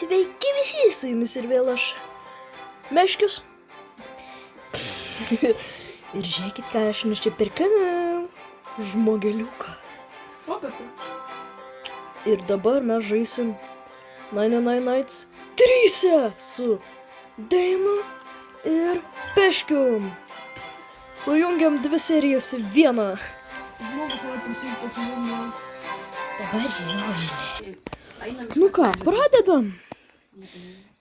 Sveiki visi, su jumis ir vėl aš, Meškius. Ir žiūrėkit, ką aš nusipirkau. Žmogeliuką. Ir dabar mes žaisim Nine Nights 3 su Deinu ir Peškium. Sujungiam dvi serijas į vieną. Dabar jau. Nu ką, pradedam.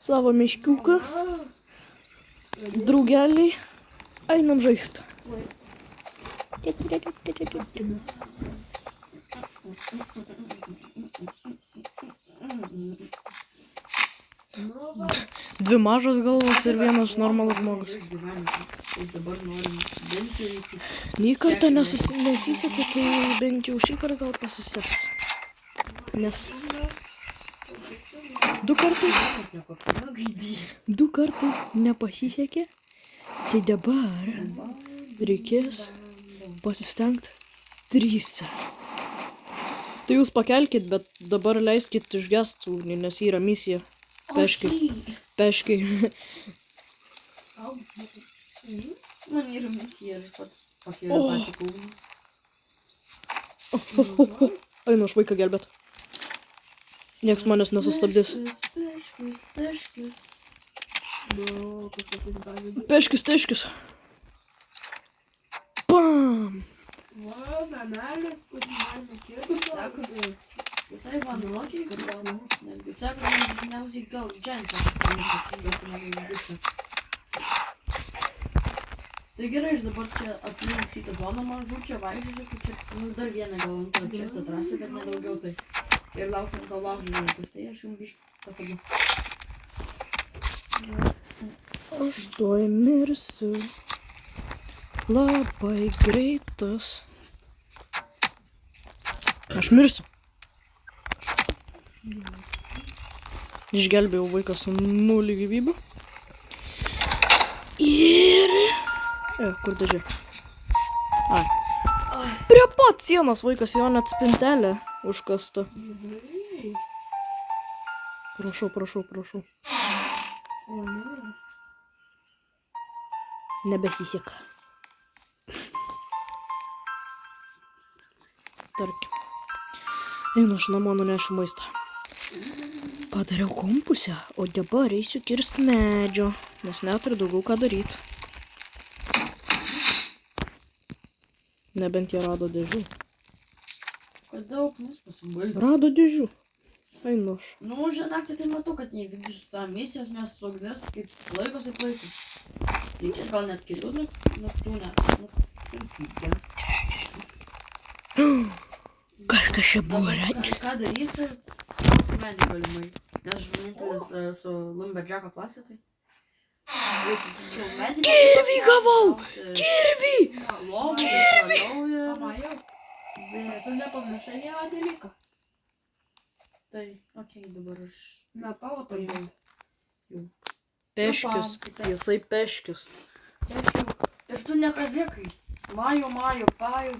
Savo meškiukas. Draugeliai. Einam žaist. Dvi mažos galvos ir vienas normalus žmogus. Nei kartą nesisekė, tai bent jau šį kartą gal pasiseks. Nes du kartai nepasisekė, tai dabar reikės pasistengti 3. Tai jūs pakelkit, bet dabar leiskit išgest ugnį, nes yra misija. Peškiai. Man yra misija, aš pats pakėliau patį ugnį. Einu aš vaiką gelbėt. Nieks manęs nesustabdys. Peškis. Bam! Va, memelis, kurį galima kirti, sako, visai vanokį, kad gal, netgi sako, dažniausiai gal džentlę. Tai gerai, aš dabar čia aplink šitą zoną mažų, čia vaikščiu, kad čia, dar vieną gal antrą čia atrasiu, bet nedaugiau tai. Ir lauksim, gal laužžininkus, tai aš jums biškį pasakysiu. Aš tuoj mirsiu. Labai greitas. Aš mirsiu. Išgelbėjau vaiką su 0 gyvybių. Ir... kur dėžė? Ai. Prie pat sienos vaikas, jo net spintelė užkasta. Prašau. Nebesiseka. Tarkim. Einu aš namo, nunešiu maistą. Padariau kompusę, o dabar eisiu kirst medžio, nes neturiu daugiau ką daryti. Nebent jie rado dėžių. Kad daug mus pasibaigė. Rado dėžių. Einu aš. Nu, žinokit, tai matau, kad neįvykdys tą misijos, nes sugnes kaip laikosi. Reikės gal net kitų naktų, Kažkas čia buvo regi. Ką darysi, medį galimai. Nes vienintelis su Lumberjacko klasė, tai... Kirvį gavau! Kirvį! Pamajau. Bet tu nepamiršai vieną dalyką. Tai, okei, dabar aš... Metalą paimau. Peškius. Jisai peškius. Ir tu nekalbėkai. Maju, paju.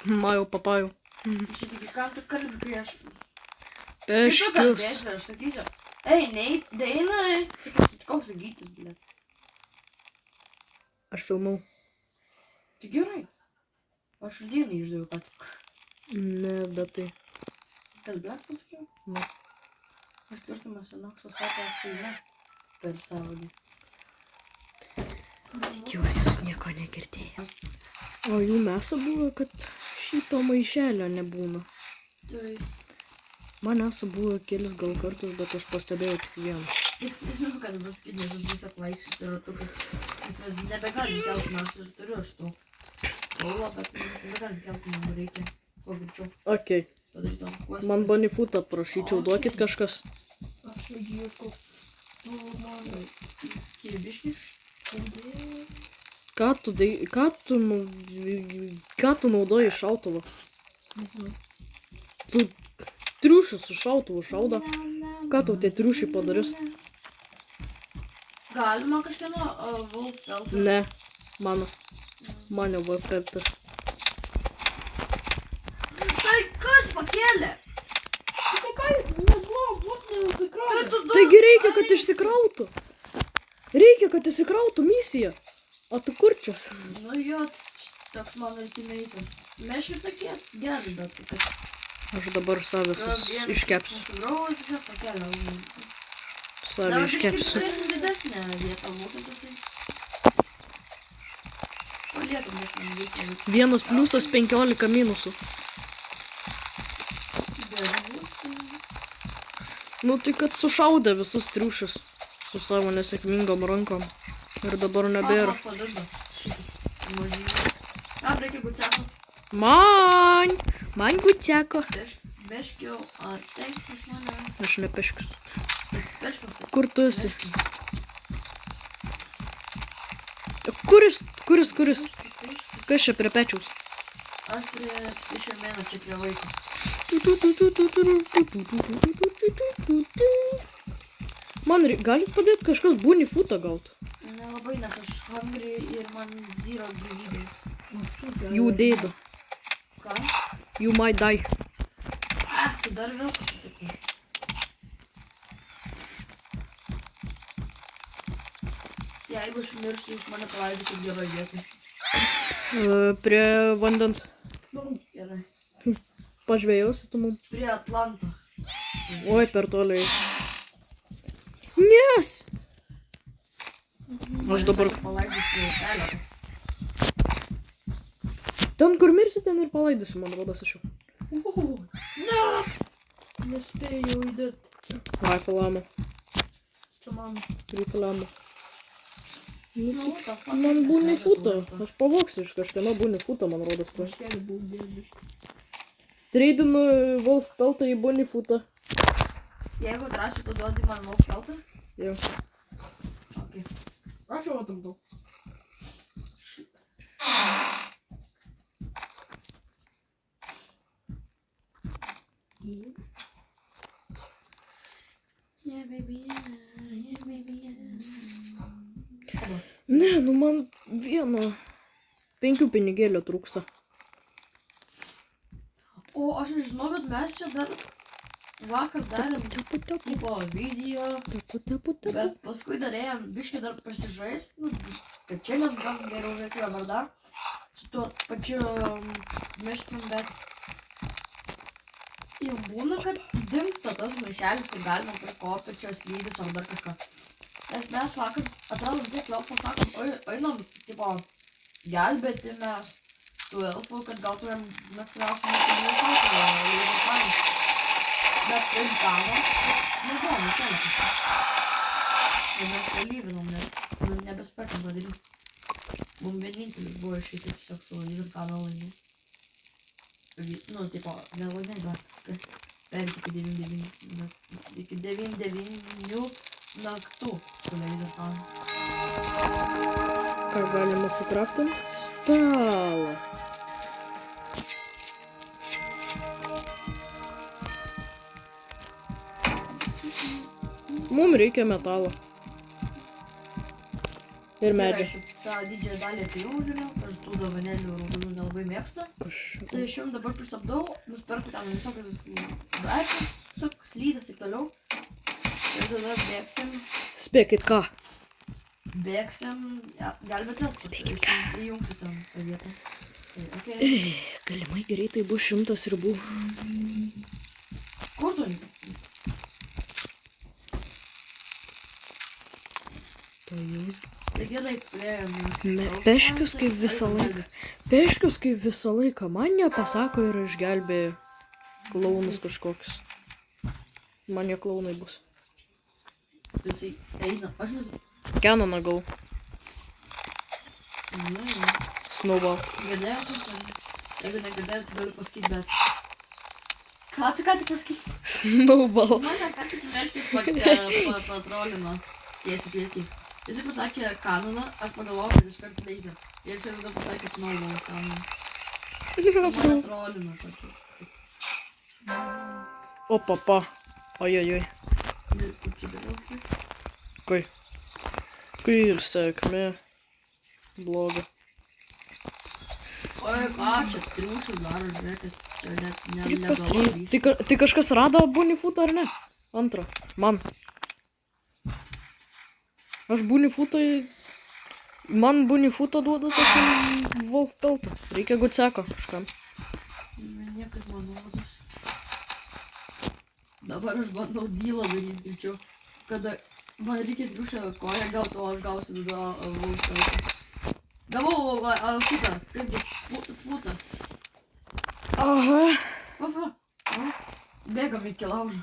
Maju, papaju. Šitągi, kam tu kalbi, kai aš... Peškius. Kai tu kalbėsi, aš sakysiu. Ei, Deina, sakysi, koks Gytis, blėt. Aš filmau. Tai gerai. Aš Deinai išdaviau ką tik. Ne, bet tai... Kas blėt pasakiau? Ne. Aš skirtumas Enoksas sako filme per saulį. Tikiuosi, jūs nieko negirdėjau. O jų meso buvo, kad šito maišelio nebūna. Tai... Man esu buvo kelis gal kartus, bet aš pastebėjau tik vieną. Žinau, kad dabar skidėžus visą vaikščius ir ratukas. Nebegalim kelti, nors ir turiu aš tų kaulą, bet nebegalim kelti, man reikia kuo greičiau Okei. padaryti. Man Bonifutą prašyčiau, duokit kažkas. Aš ieškau. Kirbiškį. Ką tu naudoji šautuvą? Tu triušius su šautuvu šaudo. Ką tau tie triušiai padarys? Galima kažkieno Wolf Pelter? Ne, mano Wolf Pelter. Tai kas pakėlė? Tai ką, nebuvo, vos neusikrovė. Tai tu Taigi reikia, kad išsikrautų. Reikia, kad išsikrautų misija. O tu kurčias. Nu jo, toks mano ultimeitas. Meškis tokie gerai, bet kad... Aš dabar savęs iškepsiu. Sugraužia, pakelia. Savę iškepsiu. Turėsim didesnę vietą mokytis. Paliekam didesnę vietą. 1 pliusas 15 minusų. Nu tai kad sušaudė visus triušius su savo nesėkmingom rankom. Ir dabar nebėra. Reikia guciako. Man guciako. Beškiau, ar teik pas mane? Aš nepeškius. Beškiausi. Kur tu esi? Kuris? Kas čia prie pečiaus? Aš prie išėmėną, čia prie vaiko. Man galit padėti kažkas bunny footą gaut? Nelabai, nes aš hungry ir man zero gyvybės. You dead. Ką? You might die. Tu dar vėl pasitikau. Jeigu aš mirštu, jūs mane palaidokit geroj vietoj. Prie vandens. Gerai. Pažvėjausi tu mum. Prie Atlanto. Oi, per toliai. Nes! Aš dabar... Palaidosiu upelę. Ten, kur mirsi, ten ir palaidysiu, man rodos, aš jau. Ne! Nespėjau įdėt. Rifle ammo. Čia man. Rifle ammo. Nu, Man bunny footą. Aš pavoksiu iš kažkieno bunny footą, man rodos. Aš keliu buvau dėdžiš. Treidinu Wolf peltą į bunny footą. Jeigu drąsiu, tu duodi man Wolf peltą? Jau. Ok. Aš jau atradau. Yeah, baby, yeah, baby, Ne, nu man 5 pinigėlio trūksta. O, aš nežinau, bet mes čia dar vakar darėm tipo video, bet paskui darėjom biškį dar pasižaist, nu, kad čia mes gal geriau žaidžiu, ar dar su tuo pačiu miškim, bet jau būna, kad dingsta tas maišelis, kad galima prikopti čia slydis ar dar kažką. Nes mes vakar atradom tiek elfų, sakom, einam, tipo, gelbėti mes tų elfų, kad gautumėm mėgstamiausių mūsų. Bet taip gavo, kad nebuvo mėšelį kažką. Ir mes palyvinom, nes nebespėtum padaryti. Mums vienintelis buvo išeiti tiesiog su Izarkano laimė. Nu, tipo, nelaimė, bet perėti iki 9 naktų su Izarkanu. Ką galima sukraftinti? Stalą. Mums reikia metalo. Ir medžio. Tą didžiąją dalį atėjau žiūrėjau, aš tų dovanėlių raudonų nelabai mėgstu. Tai aš jums dabar prisabdau, nusperku ten visokius daiktus, slydas ir toliau. Ir tada bėgsim. Spėkit ką? Bėgsim, gelbėti. Spėkit. Įjungti tam tą vietą. Okay. Galimai greitai bus 100 ribų. Kur tu? Pajus. Tai gerai, priėjome. Peškius kaip visą laiką. Peškius kaip visą laiką. Man nepasako ir išgelbėjo klaunus kažkokius. Man jie klaunai bus. Jisai eina. Aš nesu. Canoną gau. Ne. Snowball. Girdėjau? Jeigu negirdėjau, galiu pasakyti, bet... Ką tu ką tik pasakyti? Snowball. Mane ką tik patrolino tiesiai. Jisai pasakė kanoną, aš pagalvojau, kad iškart laser. Ir čia tada pasakė snowball kanoną. Mane trolino kažkaip. O papa. Ojojoj. Ir kaip čia dariau? Kai. Kai ir sėkmė. Bloga. Oi, ką čia triušių daro, žiūrėkit. Čia net Tripas negalvoju. Tai kažkas rado bunny footą ar ne? Antrą. Man. Aš bunifutai... Man bunifuto duoda tas Wolf peltą. Reikia gutseko kažkam. Niekas man nuodas. Dabar aš bandau dylą daryti greičiau. Kada man reikia triušę koją gauti, o aš gausiu tada Wolf peltą. Gavau šitą, kaipgi, futą. Aha. Va. Bėgam iki laužą.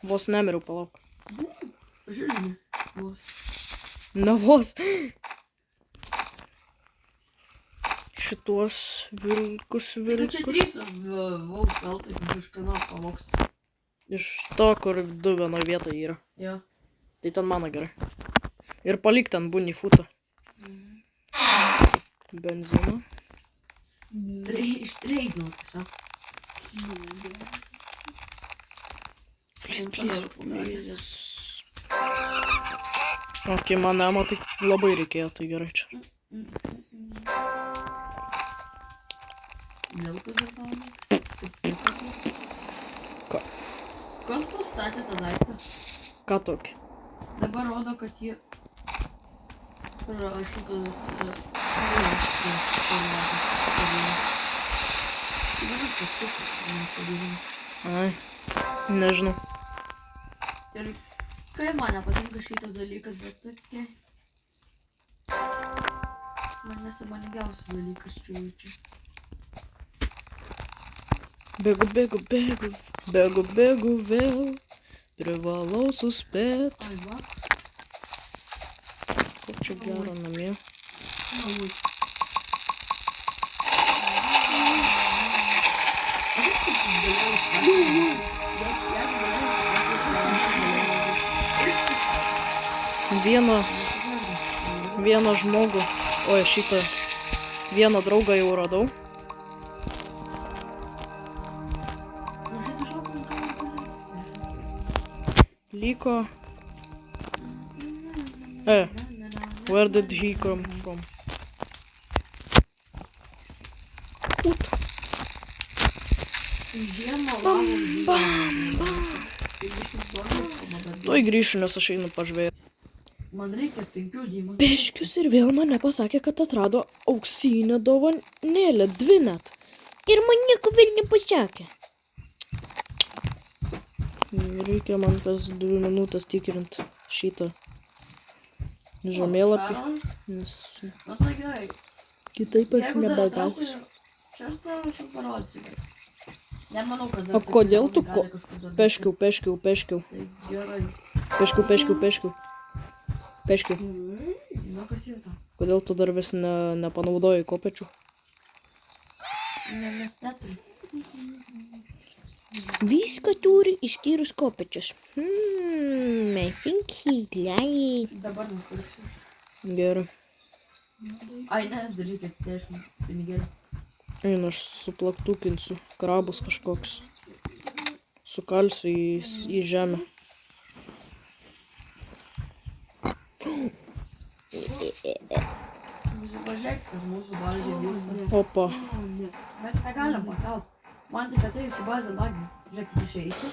Vos nemiriau, palauk. Žiūrėjau, vos. Na vos. Šituos vilkus. Tai čia 3 Wolf peltai, iš kano pavoks. Iš to, kur 2 vienoje vietoje yra. Jo. Tai ten mano gerai. Ir palik ten bunifutą. Benzino. Ištreidinau tiesiog. Please. Ok, man nemo tai labai reikėjo, tai gerai čia. Vilkas dar tau. Ką? Kas pastatė tą daiktą? Ką tokį? Dabar rodo, kad jį šitas... Ai, nežinau. Ir kai man nepatinka šitas dalykas, bet tokie... Man nesąmoningiausias dalykas čia. Bėgu vėl. Privalau suspėt. Ai, va. Kaip čia gero namie. Vieną žmogų, oi šitą, vieną draugą jau radau. Liko. Where did he come from? Tuoj grįšiu, nes aš einu pažvėjti. Man reikia 5 dymų. Peškius ir vėl mane pasakė, kad atrado auksinę dovanėlę, 2 net. Ir man nieko vėl nepasakė. Reikia man kas 2 minutės tikrint šitą žemėlapį. Nes Na tai gerai. kitaip aš nebegausiu. Šeštą aš jau parodysiu. Nemanau, kad... O kodėl tu peškiau? Tai gerai. Peškiau. Na kas yra? Kodėl tu dar vis nepanaudojai kopečių? Nes neturi. Viską turi išskyrus kopečius. I think he lied. Dabar nupirksiu. Gerai. Ai ne, dar reikia 10 pinigėlių. Einu, aš suplaktukinsiu. Krabus kažkoks. Sukalsiu į žemę. Pažiūrėk, kad mūsų bazė vyksta. Opa. Mes negalim pakelt. Man tik atėjus į bazę lagį. Žiūrėkit, išeisiu.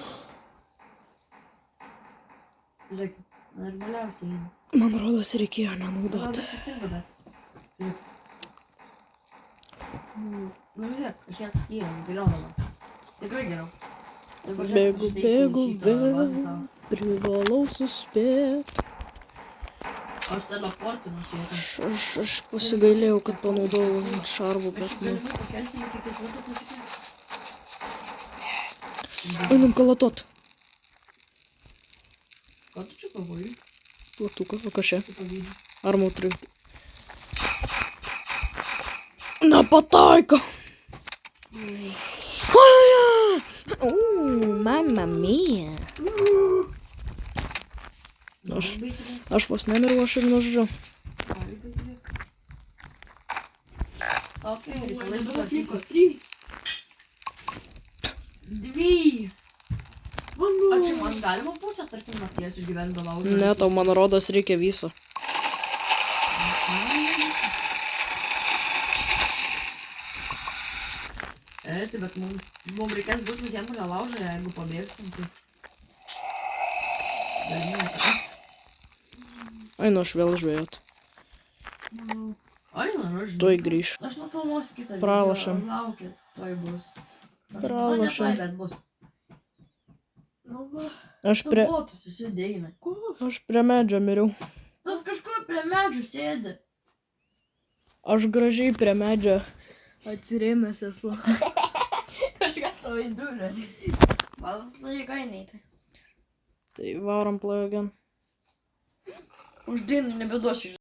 Žiūrėkit, normaliausiai eina. Man rodos, reikėjo nenaudoti. Gal viskas tinka, bet... Nu vis tiek, kažkiek skyriau, geriau dabar. Tikrai geriau. Dabar žiūrėk, aš Bėgu išeisiu į šitą vėl. bazę savo. Privalau suspėt. Aš teleportinu šietą. Aš pasigailėjau, kad panaudojau šarvų, bet ne. Galimai pakelsime iki 4 klasikų. Einam kalatot. Ką tu čia pavojai? Platuką, o ką čia? Tu pavydžiai. Armų trinkti. Nepataiko! Mamma mia! Aš vos nemiriau, aš ir nužudžiau. Ok, reikalai sutvarkyko. 2! O čia man galima pusę, tarkim, nakties išgyventi be laužo? Ne, tau man rodos reikia viso. Tai bet mums reikės bus visiems prie laužo, jeigu pabėgsim, tai... Galimai nepakas. Einu aš vėl žvejot. Oi, nu, aš Tuoj grįšiu. Aš nufilmuosiu kitą Pralošėm. video. Laukit, tuoj bus. Pralošėm. Nu, ne tuoj, bet bus. Nu, va. Aš Tu prie, botus susidėjai. aš prie medžio miriau. Tas kažkur prie medžių sėdi. Aš gražiai prie medžio atsirėmęs esu. Kažką tavo įdūrė. Gal tai gainiai tai. Tai varom play again. Už dainų nebeduosiu.